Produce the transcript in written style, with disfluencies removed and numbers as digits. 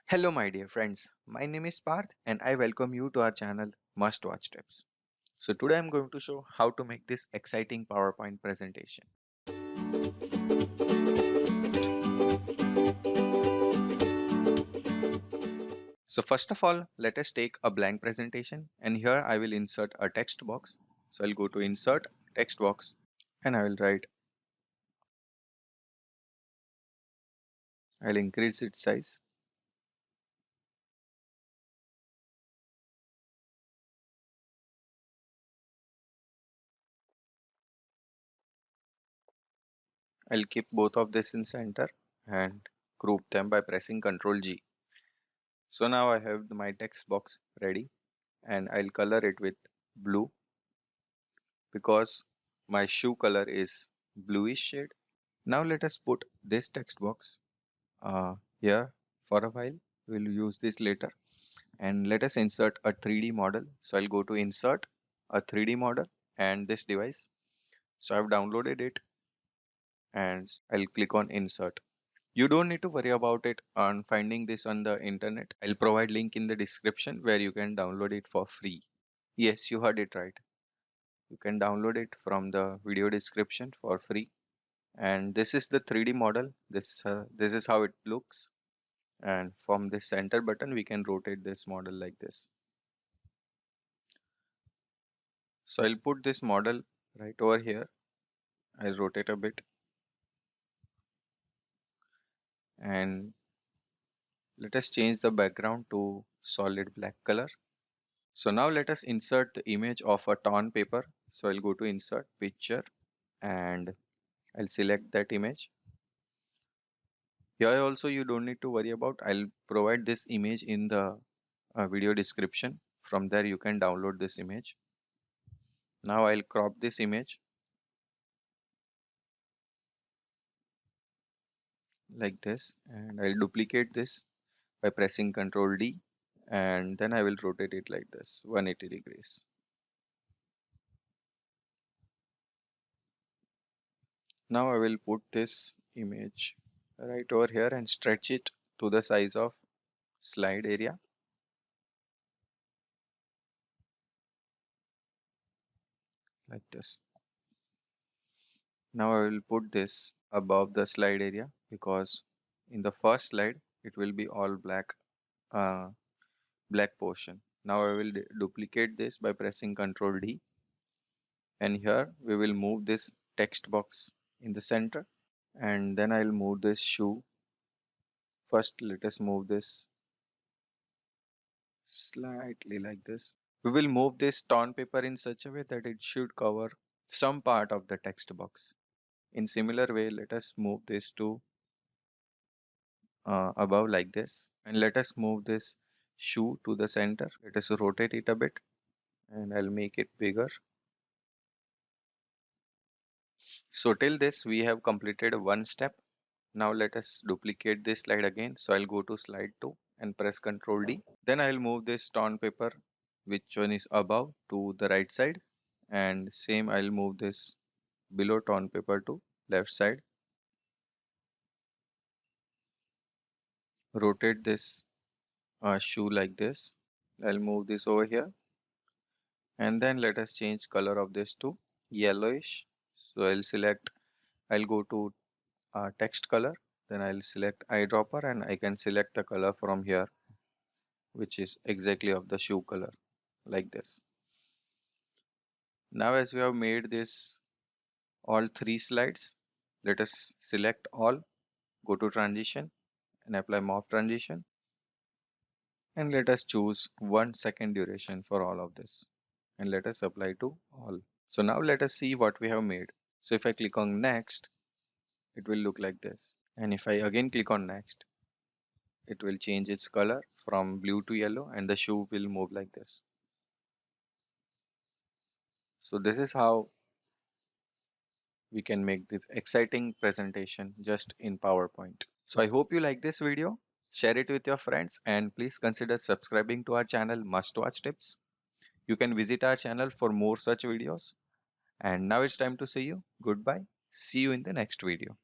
Hello, my dear friends. My name is Parth, and I welcome you to our channel Must Watch Tips. So, today I'm going to show how to make this exciting PowerPoint presentation. So, first of all, let us take a blank presentation, and here I will insert a text box. So, I'll go to Insert Text Box and I will write, I'll increase its size. I'll keep both of this in center and group them by pressing Ctrl G. So, now I have my text box ready and I'll color it with blue because my shoe color is bluish shade. Now let us put this text box here for a while. We'll use this later. And let us insert a 3D model. So I'll go to Insert, a 3D model and this device. So I've downloaded it and I'll click on Insert. You don't need to worry about it on finding this on the internet. I'll provide link in the description where you can download it for free. Yes, you heard it right. You can download it from the video description for free. And this is the 3D model. This is how it looks. And from this center button, we can rotate this model like this. So I'll put this model right over here. I'll rotate a bit. And let us change the background to solid black color. So now let us insert the image of a torn paper. So I'll go to Insert Picture and I'll select that image. Here also you don't need to worry about. I'll provide this image in the video description. From there you can download this image. Now I'll crop this image like this and I'll duplicate this by pressing Ctrl D and then I will rotate it like this 180 degrees. Now I will put this image right over here and stretch it to the size of slide area like this. Now I will put this above the slide area because in the first slide it will be all black uh, black portion. Now I will duplicate this by pressing Ctrl D and here we will move this text box in the center and then I'll move this shoe. First let us move this slightly like this. We will move this torn paper in such a way that it should cover some part of the text box. In similar way, let us move this to above like this and let us move this shoe to the center. Let us rotate it a bit and I'll make it bigger. So till this we have completed one step. Now let us duplicate this slide again. So I'll go to slide 2 and press Ctrl D. Then I'll move this torn paper which one is above to the right side and same I'll move this below torn paper to left side. Rotate this shoe like this. I'll move this over here and then let us change color of this to yellowish. So I'll go to text color, then I'll select eyedropper and I can select the color from here which is exactly of the shoe color like this. Now as we have made this all three slides, let us select all, go to transition and apply morph transition and let us choose 1 second duration for all of this and let us apply to all. So now let us see what we have made. So if I click on next, it will look like this. And if I again click on next, it will change its color from blue to yellow and the shoe will move like this. So this is how we can make this exciting presentation just in PowerPoint. So I hope you like this video. Share it with your friends and please consider subscribing to our channel Must Watch Tips. You can visit our channel for more such videos. And now it's time to say you goodbye. See you in the next video.